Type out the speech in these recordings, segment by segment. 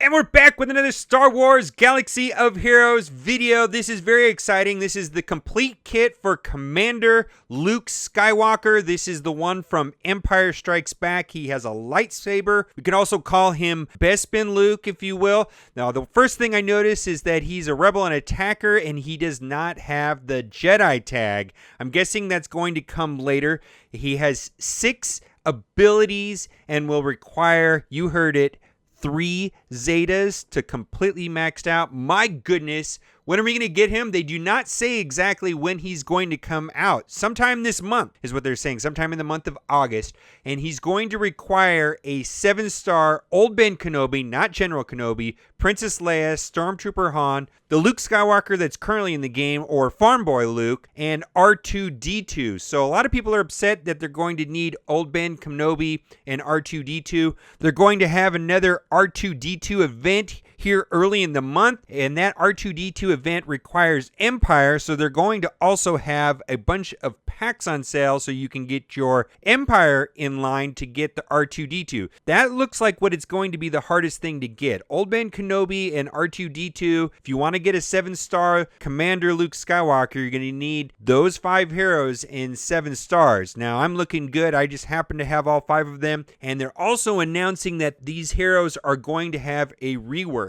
And we're back with another Star Wars Galaxy of Heroes video. This is very exciting. This is the complete kit for Commander Luke Skywalker. This is the one from Empire Strikes Back. He has a lightsaber. We can also call him Bespin Luke, if you will. Now, the first thing I notice is that he's a rebel and attacker, and he does not have the Jedi tag. I'm guessing that's going to come later. He has 6 abilities and will require, you heard it, 3 Zetas to completely maxed out. My goodness, when are we going to get him? They do not say exactly when he's going to come out. Sometime this month is what they're saying. Sometime in the month of August. And he's going to require a 7-star Old Ben Kenobi, not General Kenobi, Princess Leia, Stormtrooper Han, the Luke Skywalker that's currently in the game, or Farm Boy Luke, and R2-D2. So a lot of people are upset that they're going to need Old Ben Kenobi and R2-D2. They're going to have another R2-D2 event here early in the month, and that R2-D2 event requires Empire, so they're going to also have a bunch of packs on sale so you can get your Empire in line to get the R2-D2. That looks like what it's going to be the hardest thing to get. Old Ben Kenobi and R2-D2. If you want to get a 7-star Commander Luke Skywalker, you're going to need those 5 heroes in 7 stars. Now, I'm looking good. I just happen to have all 5 of them, and they're also announcing that these heroes are going to have a rework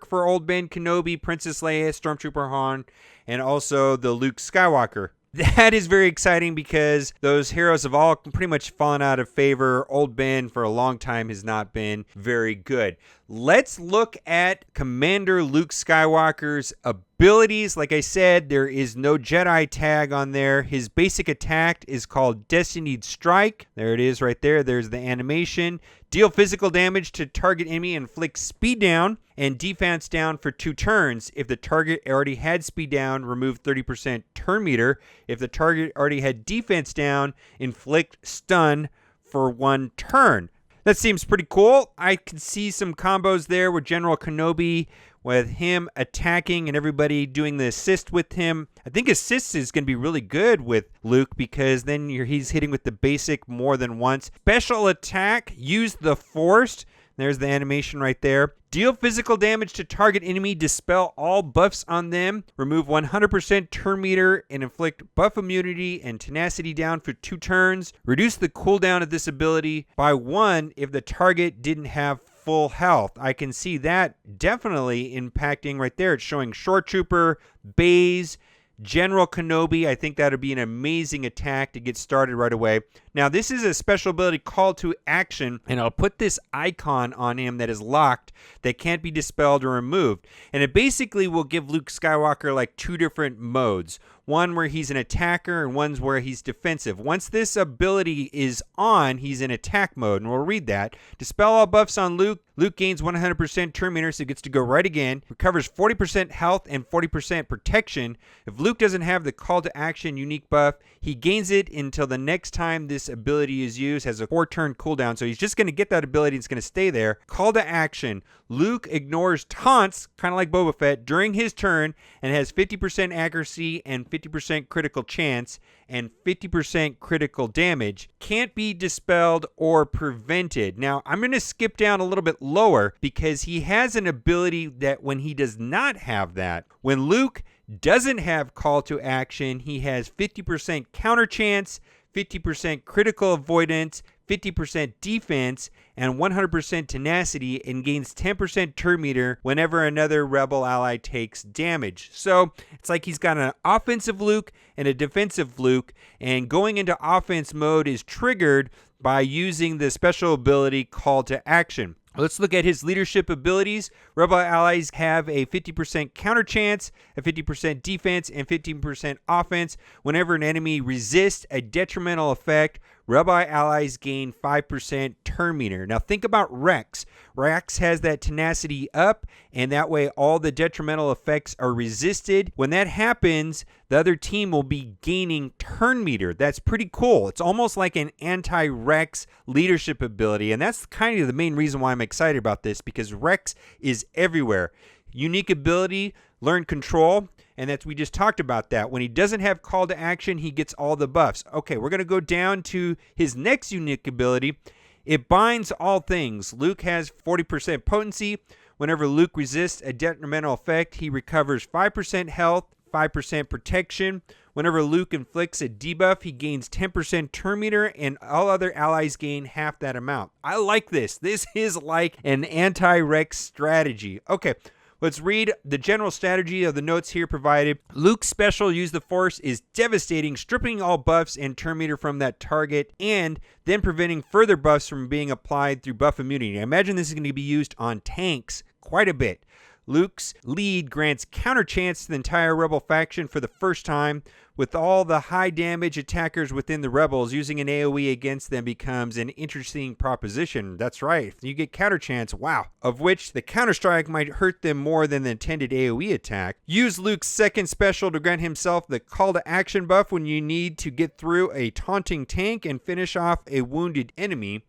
for Old Ben Kenobi, Princess Leia, Stormtrooper Han, and also the Luke Skywalker. That is very exciting because those heroes have all pretty much fallen out of favor. Old Ben for a long time has not been very good. Let's look at Commander Luke Skywalker's abilities. Like I said, there is no Jedi tag on there. His basic attack is called Destined Strike. There it is right there. There's the animation. Deal physical damage to target enemy, inflict speed down and defense down for 2 turns. If the target already had speed down, remove 30% turn meter. If the target already had defense down, inflict stun for 1 turn. That seems pretty cool. I can see some combos there with General Kenobi, with him attacking and everybody doing the assist with him. I think assist is going to be really good with Luke because then he's hitting with the basic more than once. Special attack, use the Force. There's the animation right there. Deal physical damage to target enemy, dispel all buffs on them, remove 100% turn meter, and inflict buff immunity and tenacity down for 2 turns. Reduce the cooldown of this ability by 1 if the target didn't have full health. I can see that definitely impacting right there. It's showing Short Trooper, Baze, General Kenobi. I think that would be an amazing attack to get started right away. Now, this is a special ability call to action, and I'll put this icon on him that is locked that can't be dispelled or removed. And it basically will give Luke Skywalker like 2 different modes. One where he's an attacker and one's where he's defensive. Once this ability is on, he's in attack mode, and we'll read that. Dispel all buffs on Luke. Luke gains 100% turn meter, so he gets to go right again. Recovers 40% health and 40% protection. If Luke doesn't have the call to action unique buff, he gains it until the next time this ability is used. Has a 4-turn cooldown, so he's just going to get that ability and it's going to stay there. Call to action. Luke ignores taunts, kind of like Boba Fett, during his turn and has 50% accuracy and 50% critical chance and 50% critical damage. Can't be dispelled or prevented. Now, I'm going to skip down a little bit lower because he has an ability that when he does not have that, when Luke doesn't have call to action, he has 50% counter chance, 50% critical avoidance, 50% defense, and 100% tenacity, and gains 10% turn meter whenever another rebel ally takes damage. So it's like he's got an offensive Luke and a defensive Luke, and going into offense mode is triggered by using the special ability call to action. Let's look at his leadership abilities. Rebel allies have a 50% counter chance, a 50% defense, and 15% offense. Whenever an enemy resists a detrimental effect, Rebel allies gain 5% turn meter. Now think about Rex. Rex has that tenacity up, and that way all the detrimental effects are resisted. When that happens, the other team will be gaining turn meter. That's pretty cool. It's almost like an anti-Rex leadership ability, and that's kind of the main reason why I'm excited about this, because Rex is everywhere. Unique ability, learn control. And we just talked about that. When he doesn't have call to action, he gets all the buffs. Okay, we're going to go down to his next unique ability. It binds all things. Luke has 40% potency, Whenever Luke resists a detrimental effect, he recovers 5% health, 5% protection. Whenever Luke inflicts a debuff, he gains 10% turn meter, and all other allies gain half that amount. I like this. This is like an anti-Rex strategy. Okay, let's read the general strategy of the notes here provided. Luke's special, Use the Force, is devastating, stripping all buffs and turn meter from that target, and then preventing further buffs from being applied through buff immunity. I imagine this is going to be used on tanks quite a bit. Luke's lead grants counter chance to the entire Rebel faction for the first time. With all the high damage attackers within the Rebels, using an AoE against them becomes an interesting proposition. That's right, you get counter chance, wow. Of which the counter strike might hurt them more than the intended AoE attack. Use Luke's second special to grant himself the call to action buff when you need to get through a taunting tank and finish off a wounded enemy.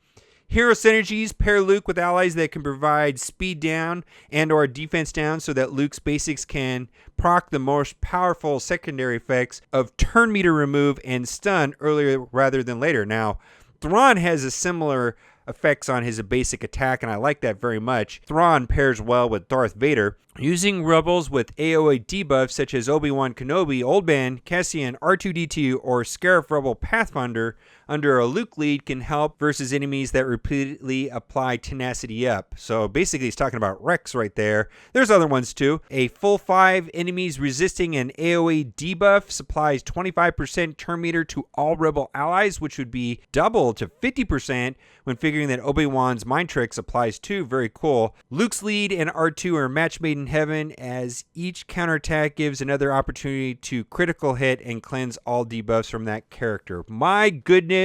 Hero Synergies, pair Luke with allies that can provide speed down and or defense down so that Luke's basics can proc the most powerful secondary effects of turn meter remove and stun earlier rather than later. Now, Thrawn has a similar effects on his basic attack, and I like that very much. Thrawn pairs well with Darth Vader. Using Rebels with AoE debuffs such as Obi-Wan Kenobi, Old Man, Cassian, R2-D2, or Scarif Rebel Pathfinder under a Luke lead can help versus enemies that repeatedly apply tenacity up. So basically he's talking about Rex right there. There's other ones too. A full 5 enemies resisting an AoE debuff supplies 25% turn meter to all Rebel allies, which would be double to 50% when figuring that Obi-Wan's mind tricks applies too. Very cool. Luke's lead and R2 are match made in heaven, as each counterattack gives another opportunity to critical hit and cleanse all debuffs from that character. My goodness.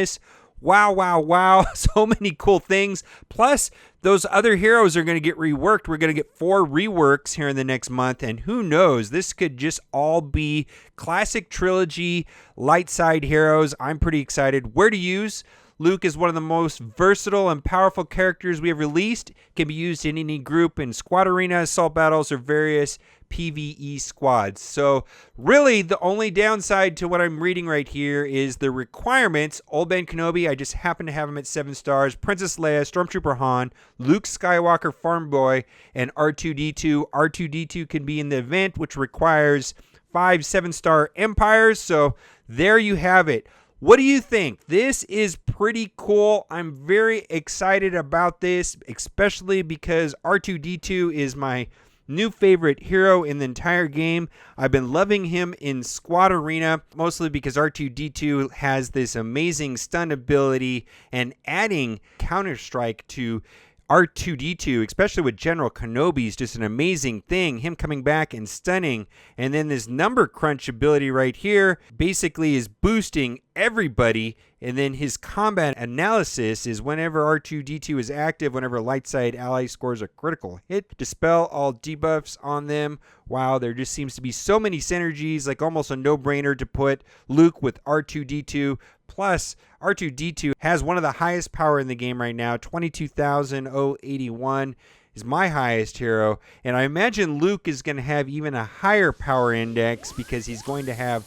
Wow, wow, wow. So many cool things. Plus, those other heroes are going to get reworked. We're going to get 4 reworks here in the next month. And who knows, this could just all be classic trilogy light side heroes. I'm pretty excited. Where to use? Luke is one of the most versatile and powerful characters we have released. Can be used in any group in squad arena, assault battles, or various PvE squads. So really the only downside to what I'm reading right here is the requirements. Old Man Kenobi, I just happen to have him at 7 stars. Princess Leia, Stormtrooper Han, Luke Skywalker, Farm Boy, and R2-D2. R2-D2 can be in the event, which requires 5 7-star empires. So there you have it. What do you think? This is pretty cool. I'm very excited about this, especially because R2-D2 is my new favorite hero in the entire game. I've been loving him in Squad Arena, mostly because R2-D2 has this amazing stun ability, and adding Counter-Strike to R2-D2, especially with General Kenobi, is just an amazing thing. Him coming back and stunning. And then this number crunch ability right here basically is boosting everybody. And then his combat analysis is whenever R2-D2 is active, whenever light side ally scores a critical hit, dispel all debuffs on them. Wow, there just seems to be so many synergies, like almost a no-brainer to put Luke with R2-D2. Plus, R2-D2 has one of the highest power in the game right now. 22,081 is my highest hero. And I imagine Luke is going to have even a higher power index because he's going to have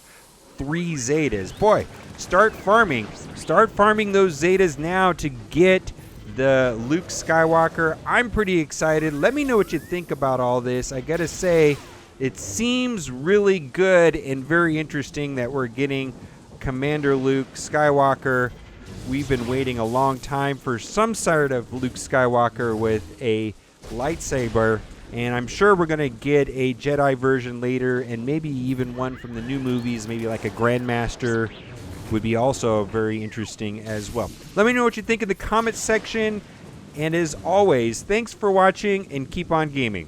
3 Zetas. Boy, start farming. Start farming those Zetas now to get the Luke Skywalker. I'm pretty excited. Let me know what you think about all this. I gotta say, it seems really good and very interesting that we're getting Commander Luke Skywalker. We've been waiting a long time for some sort of Luke Skywalker with a lightsaber, and I'm sure we're going to get a Jedi version later, and maybe even one from the new movies, maybe like a Grandmaster would be also very interesting as well. Let me know what you think in the comments section, and as always, thanks for watching and keep on gaming.